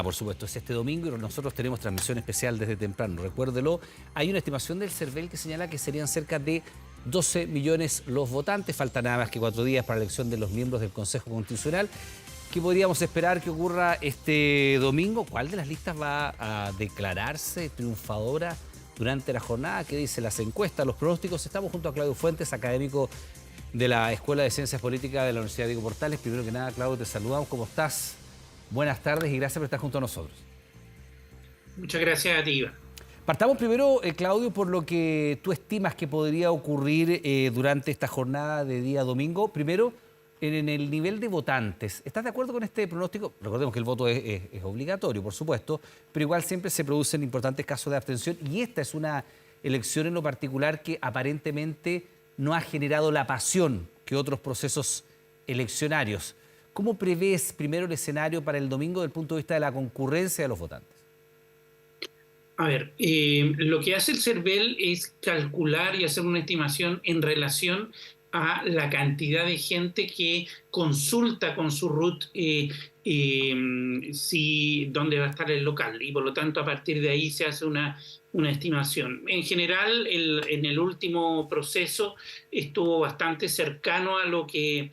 jornada, por supuesto, es este domingo y nosotros tenemos transmisión especial desde temprano. Recuérdelo, hay una estimación del CERVEL que señala que serían cerca de 12 millones los votantes. Faltan nada más que 4 días para la elección de los miembros del Consejo Constitucional. ¿Qué podríamos esperar que ocurra este domingo? ¿Cuál de las listas va a declararse triunfadora durante la jornada? ¿Qué dicen las encuestas, los pronósticos? Estamos junto a Claudio Fuentes, académico de la Escuela de Ciencias Políticas de la Universidad Diego Portales. Primero que nada, Claudio, te saludamos. ¿Cómo estás? Buenas tardes y gracias por estar junto a nosotros. Muchas gracias a ti, Iván. Partamos primero, Claudio, por lo que tú estimas que podría ocurrir durante esta jornada de día domingo. Primero, en el nivel de votantes. ¿Estás de acuerdo con este pronóstico? Recordemos que el voto es obligatorio, por supuesto, pero igual siempre se producen importantes casos de abstención y esta es una elección en lo particular que aparentemente no ha generado la pasión que otros procesos eleccionarios. ¿Cómo prevés primero el escenario para el domingo desde el punto de vista de la concurrencia de los votantes? A ver, lo que hace el CERVEL es calcular y hacer una estimación en relación a la cantidad de gente que consulta con su RUT dónde va a estar el local, y por lo tanto a partir de ahí se hace una estimación. En general, en el último proceso estuvo bastante cercano a lo que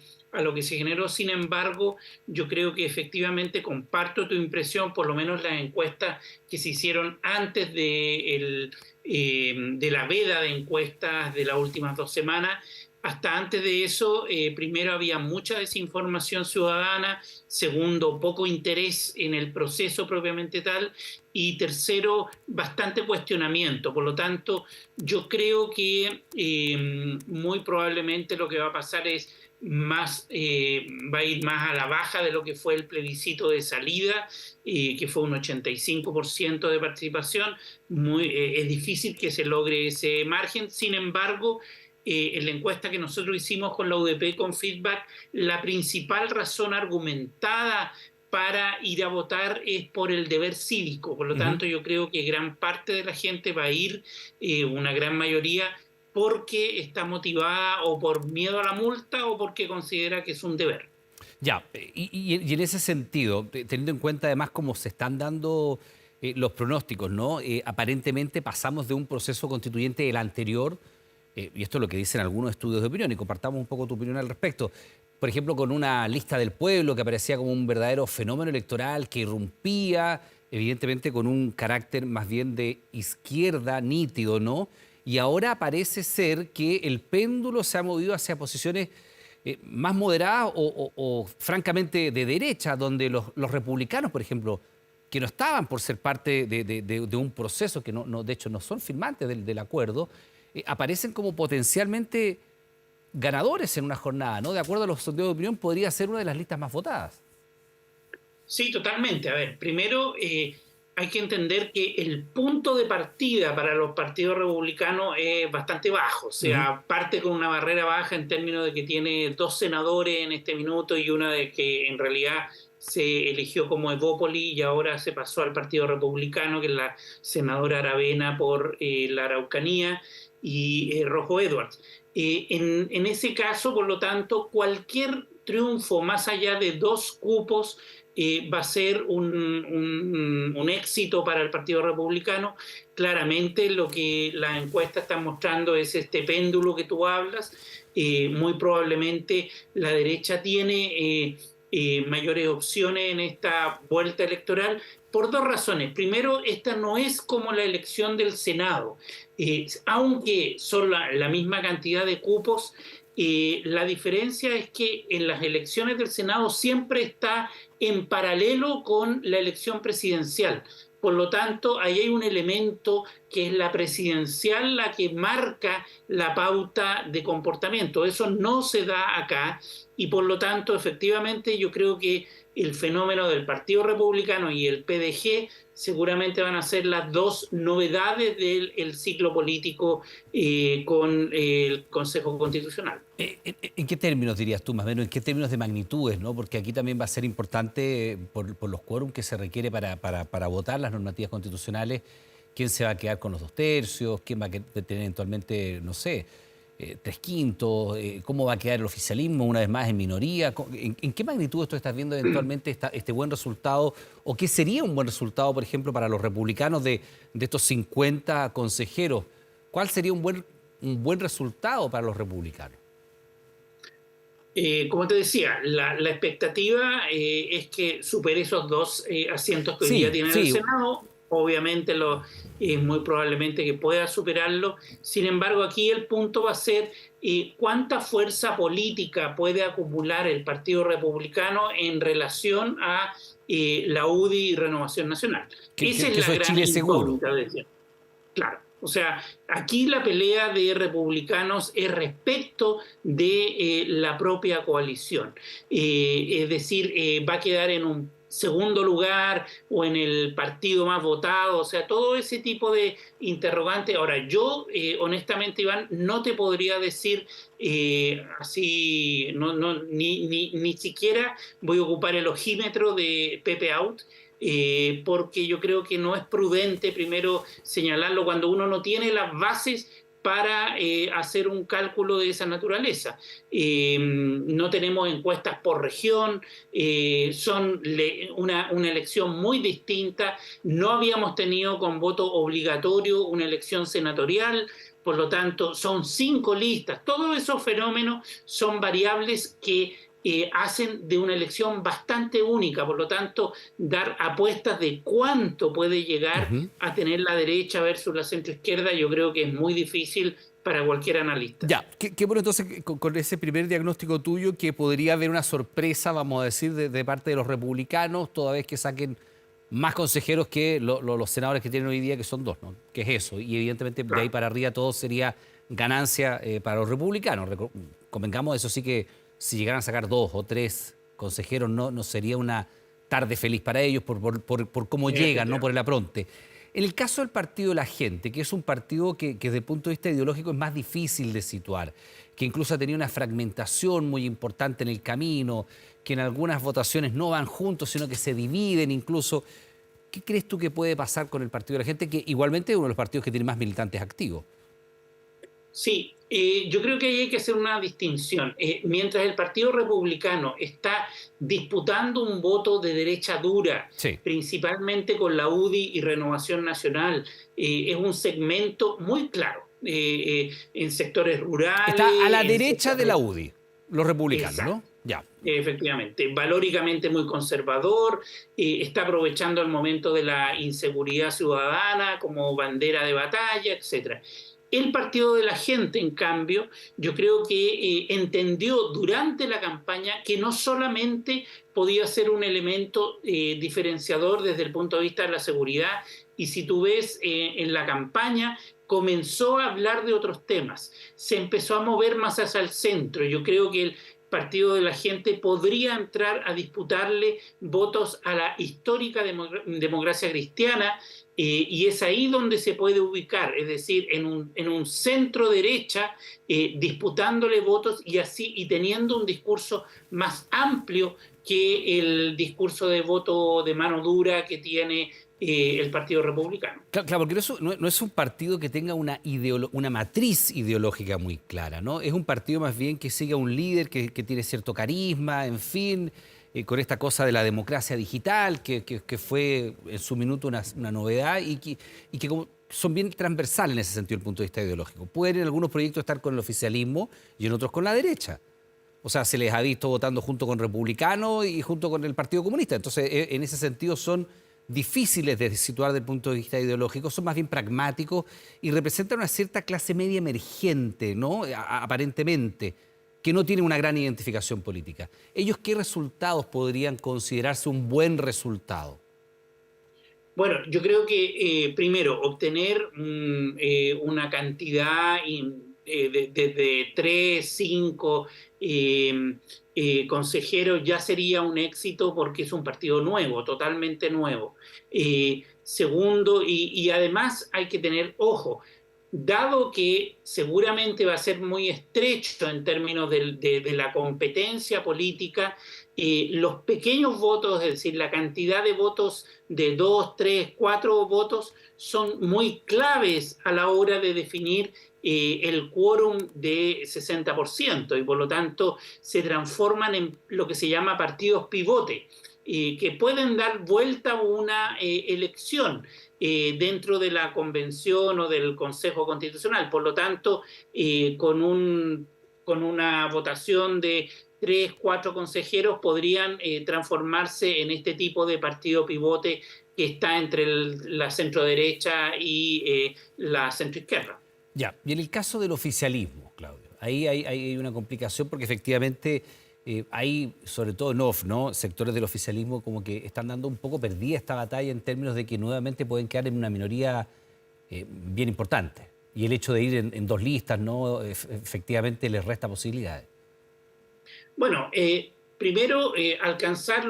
se generó. Sin embargo, yo creo que efectivamente comparto tu impresión, por lo menos las encuestas que se hicieron antes de la veda de encuestas de las últimas 2 semanas. Hasta antes de eso, primero había mucha desinformación ciudadana, segundo, poco interés en el proceso propiamente tal, y tercero, bastante cuestionamiento. Por lo tanto, yo creo que muy probablemente lo que va a pasar es va a ir más a la baja de lo que fue el plebiscito de salida, que fue un 85% de participación. Es difícil que se logre ese margen. Sin embargo, en la encuesta que nosotros hicimos con la UDP con feedback, la principal razón argumentada para ir a votar es por el deber cívico. Por lo tanto, yo creo que gran parte de la gente va a ir, una gran mayoría, porque está motivada o por miedo a la multa o porque considera que es un deber. Ya, y en ese sentido, teniendo en cuenta además cómo se están dando los pronósticos, ¿no? Aparentemente pasamos de un proceso constituyente, el anterior, y esto es lo que dicen algunos estudios de opinión, y compartamos un poco tu opinión al respecto. Por ejemplo, con una lista del pueblo que aparecía como un verdadero fenómeno electoral que irrumpía, evidentemente con un carácter más bien de izquierda nítido, ¿no? Y ahora parece ser que el péndulo se ha movido hacia posiciones más moderadas o francamente de derecha, donde los republicanos, por ejemplo, que no estaban por ser parte de un proceso, que de hecho no son firmantes del acuerdo, aparecen como potencialmente ganadores en una jornada, ¿no? De acuerdo a los sondeos de opinión, podría ser una de las listas más votadas. Sí, totalmente. A ver, primero hay que entender que el punto de partida para los partidos republicanos es bastante bajo. O sea, parte con una barrera baja en términos de que tiene 2 senadores en este minuto y una de que en realidad se eligió como Evópoli y ahora se pasó al Partido Republicano, que es la senadora Aravena por la Araucanía, y Rojo Edwards. En ese caso, por lo tanto, cualquier triunfo más allá de 2 cupos va a ser un éxito para el Partido Republicano. Claramente lo que las encuestas están mostrando es este péndulo que tú hablas. Muy probablemente la derecha tiene mayores opciones en esta vuelta electoral por 2 razones. Primero, esta no es como la elección del Senado. Aunque son la misma cantidad de cupos, la diferencia es que en las elecciones del Senado siempre está en paralelo con la elección presidencial. Por lo tanto, ahí hay un elemento que es la presidencial, la que marca la pauta de comportamiento. Eso no se da acá y por lo tanto, efectivamente, yo creo que el fenómeno del Partido Republicano y el PDG seguramente van a ser las 2 novedades del ciclo político con el Consejo Constitucional. ¿En qué términos dirías tú, más o menos? ¿En qué términos de magnitudes, no? Porque aquí también va a ser importante, por los quórum que se requiere para votar las normativas constitucionales, quién se va a quedar con los 2 tercios, quién va a tener eventualmente, no sé, tres quintos, cómo va a quedar el oficialismo una vez más en minoría. ¿En qué magnitud esto estás viendo eventualmente este buen resultado? ¿O qué sería un buen resultado, por ejemplo, para los republicanos de estos 50 consejeros? ¿Cuál sería un buen resultado para los republicanos? Como te decía, la expectativa es que supere esos dos asientos que hoy día Sí, tiene en el sí. Senado. Obviamente es muy probablemente que pueda superarlo. Sin embargo, aquí el punto va a ser cuánta fuerza política puede acumular el Partido Republicano en relación a la UDI y Renovación Nacional. Esa es Que la eso es gran Chile seguro. incógnita, decía. Claro, o sea, aquí la pelea de republicanos es respecto de la propia coalición. Es decir, va a quedar en un segundo lugar o en el partido más votado, o sea, todo ese tipo de interrogantes. Ahora, yo honestamente, Iván, no te podría decir así, ni siquiera voy a ocupar el ojímetro de Pepe Out, porque yo creo que no es prudente primero señalarlo cuando uno no tiene las bases para hacer un cálculo de esa naturaleza. No tenemos encuestas por región, una elección muy distinta, no habíamos tenido con voto obligatorio una elección senatorial, por lo tanto son 5 listas. Todos esos fenómenos son variables que hacen de una elección bastante única, por lo tanto, dar apuestas de cuánto puede llegar Ujú. a tener la derecha versus la centroizquierda, yo creo que es muy difícil para cualquier analista. Ya, qué bueno entonces con ese primer diagnóstico tuyo que podría haber una sorpresa, vamos a decir, de parte de los republicanos, toda vez que saquen más consejeros que los senadores que tienen hoy día, que son dos, ¿no? Que es eso. Y evidentemente de ahí Claro. para arriba todo sería ganancia para los republicanos. Convengamos, eso sí, que si llegaran a sacar dos o tres consejeros, no sería una tarde feliz para ellos por cómo llegan, no por el apronte. En el caso del Partido de la Gente, que es un partido que desde el punto de vista ideológico es más difícil de situar, que incluso ha tenido una fragmentación muy importante en el camino, que en algunas votaciones no van juntos, sino que se dividen incluso. ¿Qué crees tú que puede pasar con el Partido de la Gente, que igualmente es uno de los partidos que tiene más militantes activos? Sí, yo creo que ahí hay que hacer una distinción. Mientras el Partido Republicano está disputando un voto de derecha dura, Sí. principalmente con la UDI y Renovación Nacional, es un segmento muy claro en sectores Está a rurales, la en derecha de sectores... la UDI, los republicanos, Exacto. ¿no? Ya. Efectivamente, valóricamente muy conservador, está aprovechando el momento de la inseguridad ciudadana como bandera de batalla, etcétera. El Partido de la Gente, en cambio, yo creo que entendió durante la campaña que no solamente podía ser un elemento diferenciador desde el punto de vista de la seguridad, y si tú ves en la campaña, comenzó a hablar de otros temas, se empezó a mover más hacia el centro. Yo creo que el Partido de la Gente podría entrar a disputarle votos a la histórica democracia cristiana, y es ahí donde se puede ubicar, es decir, en un centro derecha, disputándole votos y así y teniendo un discurso más amplio que el discurso de voto de mano dura que tiene el Partido Republicano. Claro, porque no es un partido que tenga una matriz ideológica muy clara, ¿no? Es un partido más bien que sigue a un líder que tiene cierto carisma, en fin, con esta cosa de la democracia digital, que fue en su minuto una novedad y que como son bien transversales en ese sentido, desde el punto de vista ideológico. Pueden en algunos proyectos estar con el oficialismo y en otros con la derecha. O sea, se les ha visto votando junto con republicanos y junto con el Partido Comunista. Entonces, en ese sentido son difíciles de situar desde el punto de vista ideológico, son más bien pragmáticos y representan una cierta clase media emergente, ¿no? Aparentemente, que no tiene una gran identificación política. ¿Ellos qué resultados podrían considerarse un buen resultado? Bueno, yo creo que primero obtener una cantidad de 3, 5 consejeros ya sería un éxito porque es un partido nuevo, totalmente nuevo. Segundo, y además hay que tener ojo, dado que seguramente va a ser muy estrecho en términos de la competencia política, los pequeños votos, es decir, la cantidad de votos de 2, 3, 4 votos, son muy claves a la hora de definir el quórum de 60% y por lo tanto se transforman en lo que se llama partidos pivote, que pueden dar vuelta a una elección dentro de la convención o del Consejo Constitucional. Por lo tanto, con una votación de 3, 4 consejeros podrían transformarse en este tipo de partido pivote que está entre la centroderecha y la centroizquierda. Ya, y en el caso del oficialismo, Claudio, ahí hay una complicación porque efectivamente hay, sobre todo en off, ¿no? Sectores del oficialismo como que están dando un poco perdida esta batalla en términos de que nuevamente pueden quedar en una minoría bien importante. Y el hecho de ir en dos listas, ¿no? Efectivamente les resta posibilidades. Bueno, primero alcanzar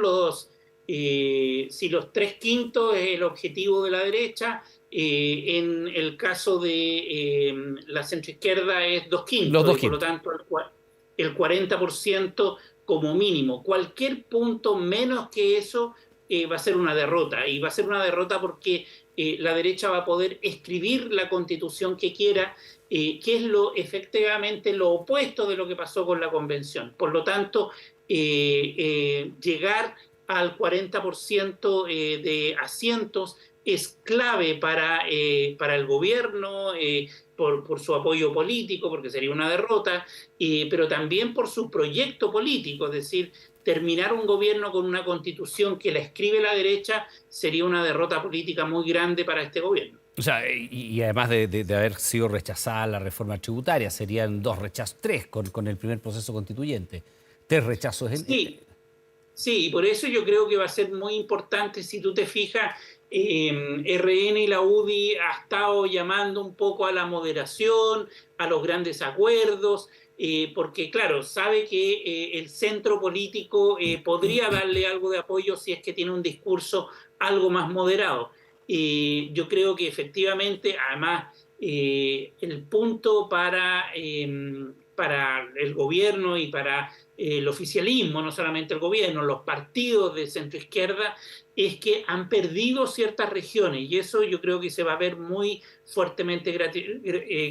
si los 3/5 es el objetivo de la derecha, en el caso de la centroizquierda es 2/5, Los dos y por lo quintos. tanto el 40% como mínimo. Cualquier punto menos que eso va a ser una derrota, y va a ser una derrota porque la derecha va a poder escribir la constitución que quiera, que es efectivamente lo opuesto de lo que pasó con la convención. Por lo tanto, llegar al 40% de asientos es clave para el gobierno, por su apoyo político, porque sería una derrota, pero también por su proyecto político, es decir, terminar un gobierno con una constitución que la escribe la derecha sería una derrota política muy grande para este gobierno. O sea, y además de haber sido rechazada la reforma tributaria, serían dos rechazos, tres con el primer proceso constituyente. Tres rechazos Sí, sí, y por eso yo creo que va a ser muy importante, si tú te fijas, RN y la UDI ha estado llamando un poco a la moderación, a los grandes acuerdos, porque claro, sabe que el centro político podría darle algo de apoyo si es que tiene un discurso algo más moderado. Yo creo que efectivamente, además, el punto para el gobierno y para el oficialismo, no solamente el gobierno, los partidos de centroizquierda, es que han perdido ciertas regiones, y eso yo creo que se va a ver muy fuertemente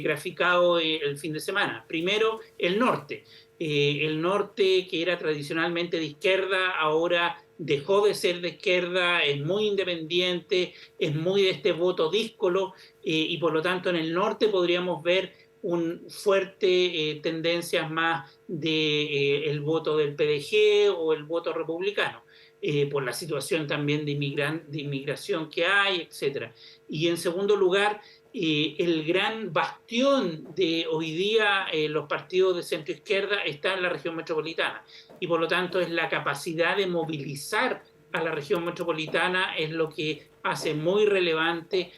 graficado el fin de semana. Primero, el norte. El norte, que era tradicionalmente de izquierda, ahora dejó de ser de izquierda, es muy independiente, es muy de este voto díscolo, y por lo tanto en el norte podríamos ver un fuerte tendencias más de el voto del PDG o el voto republicano, por la situación también de inmigración que hay, etcétera. Y en segundo lugar, el gran bastión de hoy día los partidos de centro izquierda está en la región metropolitana, y por lo tanto es la capacidad de movilizar a la región metropolitana es lo que hace muy relevante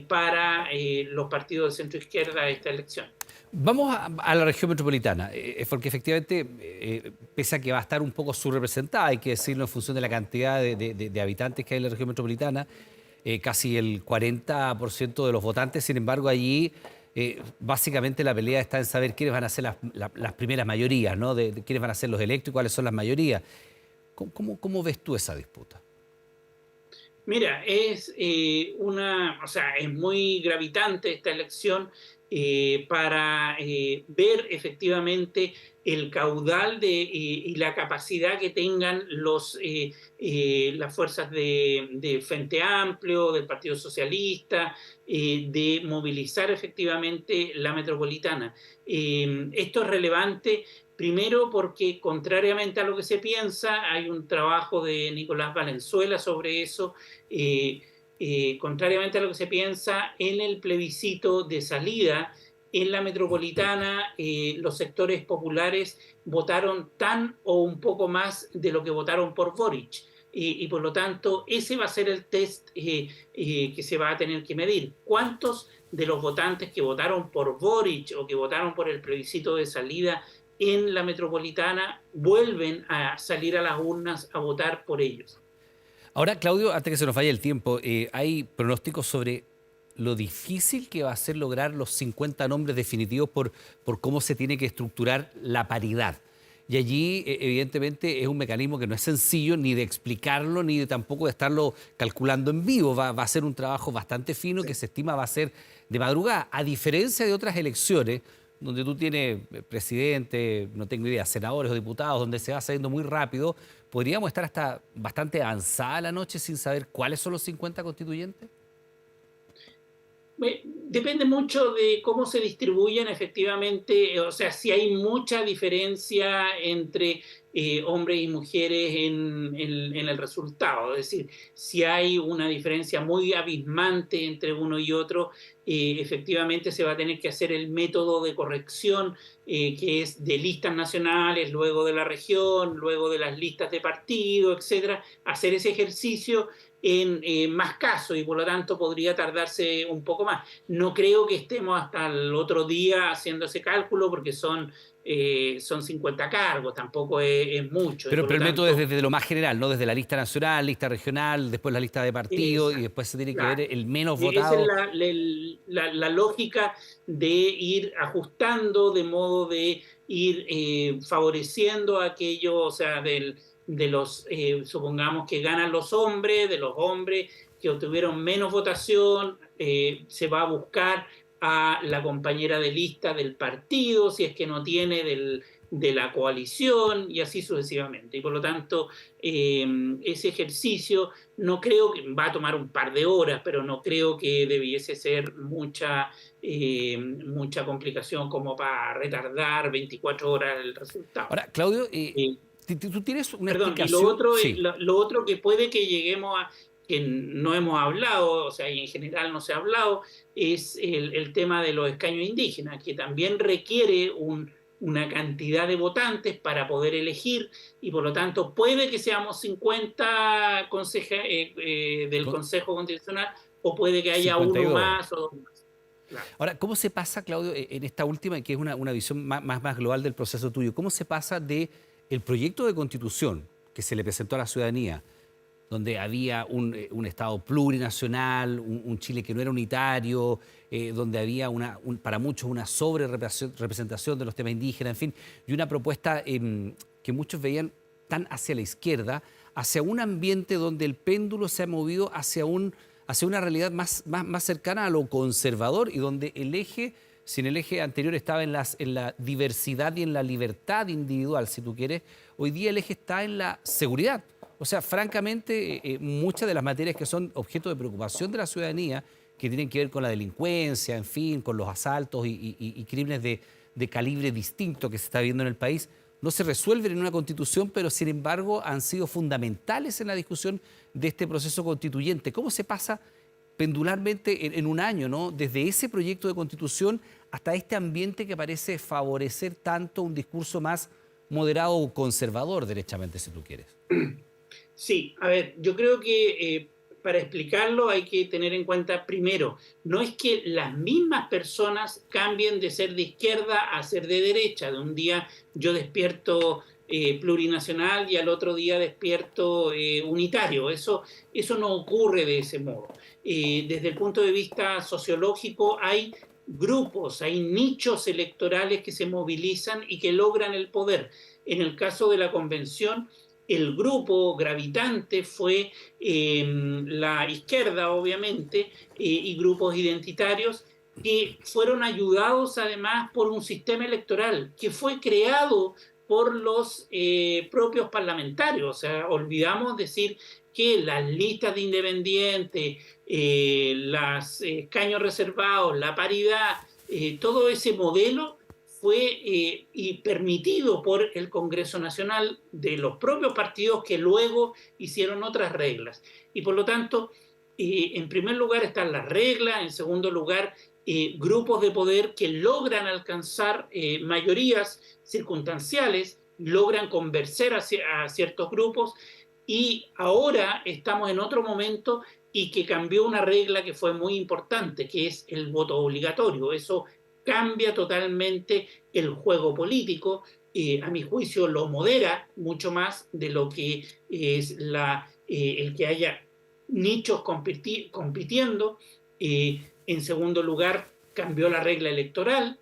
para los partidos de centro izquierda esta elección. Vamos a la región metropolitana, porque efectivamente, pese a que va a estar un poco subrepresentada, hay que decirlo en función de la cantidad de habitantes que hay en la región metropolitana, casi el 40% de los votantes, sin embargo, allí básicamente la pelea está en saber quiénes van a ser las primeras mayorías, ¿no? De quiénes van a ser los electos y cuáles son las mayorías. ¿Cómo ves tú esa disputa? Mira, o sea, es muy gravitante esta elección para ver efectivamente el caudal y la capacidad que tengan las fuerzas de Frente Amplio, del Partido Socialista, de movilizar efectivamente la metropolitana. Esto es relevante. Primero porque, contrariamente a lo que se piensa, hay un trabajo de Nicolás Valenzuela sobre eso, contrariamente a lo que se piensa, en el plebiscito de salida, en la metropolitana, los sectores populares votaron tan o un poco más de lo que votaron por Boric. Y por lo tanto, ese va a ser el test que se va a tener que medir. ¿Cuántos de los votantes que votaron por Boric o que votaron por el plebiscito de salida en la metropolitana vuelven a salir a las urnas a votar por ellos? Ahora, Claudio, antes que se nos vaya el tiempo, hay pronósticos sobre lo difícil que va a ser lograr los 50 nombres definitivos por cómo se tiene que estructurar la paridad. Y allí, evidentemente, es un mecanismo que no es sencillo ni de explicarlo, ni de tampoco de estarlo calculando en vivo. Va a ser un trabajo bastante fino que Sí. se estima va a ser de madrugada. A diferencia de otras elecciones, donde tú tienes presidente, no tengo idea, senadores o diputados, donde se va saliendo muy rápido, ¿podríamos estar hasta bastante avanzada la noche sin saber cuáles son los 50 constituyentes? Depende mucho de cómo se distribuyen efectivamente, o sea, si hay mucha diferencia entre hombres y mujeres en el resultado, es decir, si hay una diferencia muy abismante entre uno y otro, efectivamente se va a tener que hacer el método de corrección, que es de listas nacionales, luego de la región, luego de las listas de partido, etcétera, hacer ese ejercicio en más casos y por lo tanto podría tardarse un poco más. No creo que estemos hasta el otro día haciendo ese cálculo porque son 50 cargos, tampoco es mucho y por Pero lo el método es tanto, desde lo más general, ¿no? Desde la lista nacional, lista regional, después la lista de partidos y esa, después se tiene que ver claro. el menos Esa es votado. la lógica de ir ajustando de modo de ir favoreciendo aquello, o sea, de los, supongamos que ganan los hombres, de los hombres que obtuvieron menos votación, se va a buscar a la compañera de lista del partido, si es que no tiene de la coalición, y así sucesivamente. Y por lo tanto, ese ejercicio no creo que va a tomar un par de horas, pero no creo que debiese ser mucha complicación como para retardar 24 horas el resultado. Ahora, Claudio, Eh, tú tienes una Perdón, y explicación, sí. lo otro que puede que lleguemos a, que no hemos hablado, o sea, y en general no se ha hablado, es el tema de los escaños indígenas, que también requiere una cantidad de votantes para poder elegir, y por lo tanto puede que seamos 50 del Con Consejo Constitucional, o puede que haya uno 52. más o dos más. Claro. Ahora, ¿cómo se pasa, Claudio, en esta última, que es una visión más global del proceso tuyo? ¿Cómo se pasa de el proyecto de constitución que se le presentó a la ciudadanía, donde había un Estado plurinacional, un Chile que no era unitario, donde había para muchos una sobre representación de los temas indígenas, en fin, y una propuesta que muchos veían tan hacia la izquierda, hacia un ambiente donde el péndulo se ha movido hacia una realidad más cercana a lo conservador y donde el eje, si en el eje anterior estaba en la diversidad y en la libertad individual, si tú quieres, hoy día el eje está en la seguridad. O sea, francamente, muchas de las materias que son objeto de preocupación de la ciudadanía, que tienen que ver con la delincuencia, en fin, con los asaltos y crímenes de calibre distinto que se está viendo en el país, no se resuelven en una constitución, pero sin embargo han sido fundamentales en la discusión de este proceso constituyente. ¿Cómo se pasa pendularmente en un año, ¿no? Desde ese proyecto de constitución hasta este ambiente que parece favorecer tanto un discurso más moderado o conservador, derechamente, si tú quieres? Sí, a ver, yo creo que para explicarlo hay que tener en cuenta primero, no es que las mismas personas cambien de ser de izquierda a ser de derecha. De un día yo despierto plurinacional y al otro día despierto unitario. Eso no ocurre de ese modo. Desde el punto de vista sociológico hay grupos, hay nichos electorales que se movilizan y que logran el poder. En el caso de la convención, el grupo gravitante fue la izquierda, obviamente, y grupos identitarios que fueron ayudados además por un sistema electoral que fue creado por los propios parlamentarios. O sea, olvidamos decir que las listas de independientes, los escaños reservados, la paridad, todo ese modelo fue y permitido por el Congreso Nacional de los propios partidos que luego hicieron otras reglas. Y por lo tanto, en primer lugar están las reglas, en segundo lugar, grupos de poder que logran alcanzar mayorías circunstanciales, logran convencer a ciertos grupos, y ahora estamos en otro momento y que cambió una regla que fue muy importante, que es el voto obligatorio. Eso cambia totalmente el juego político, a mi juicio lo modera mucho más de lo que es el que haya nichos compitiendo. En segundo lugar, cambió la regla electoral,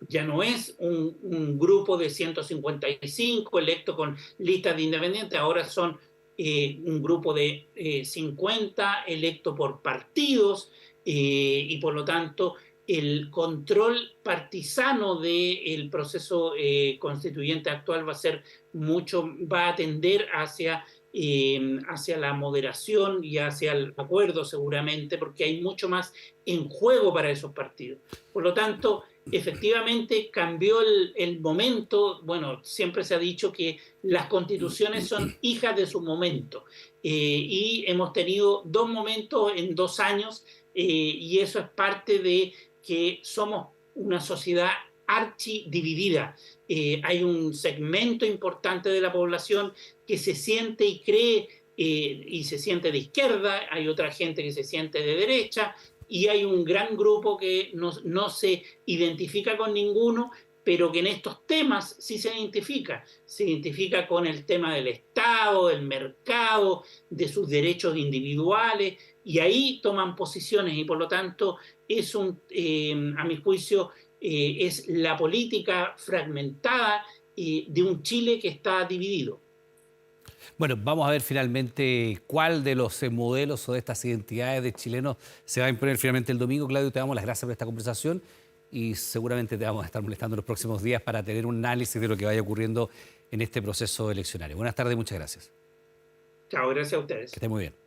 ya no es un grupo de 155 electos con listas de independientes, ahora son un grupo de 50 electos por partidos, y por lo tanto el control partisano del proceso constituyente actual va a tender hacia la moderación y hacia el acuerdo seguramente, porque hay mucho más en juego para esos partidos. Por lo tanto, efectivamente cambió el momento. Bueno, siempre se ha dicho que las constituciones son hijas de su momento, y hemos tenido dos momentos en 2 años, y eso es parte de que somos una sociedad archidividida. Hay un segmento importante de la población que se siente y cree y se siente de izquierda, hay otra gente que se siente de derecha, y hay un gran grupo que no se identifica con ninguno, pero que en estos temas sí se identifica con el tema del Estado, del mercado, de sus derechos individuales, y ahí toman posiciones, y por lo tanto a mi juicio, es la política fragmentada de un Chile que está dividido. Bueno, vamos a ver finalmente cuál de los modelos o de estas identidades de chilenos se va a imponer finalmente el domingo. Claudio, te damos las gracias por esta conversación y seguramente te vamos a estar molestando en los próximos días para tener un análisis de lo que vaya ocurriendo en este proceso eleccionario. Buenas tardes, muchas gracias. Chao, gracias a Que ustedes. esté muy bien.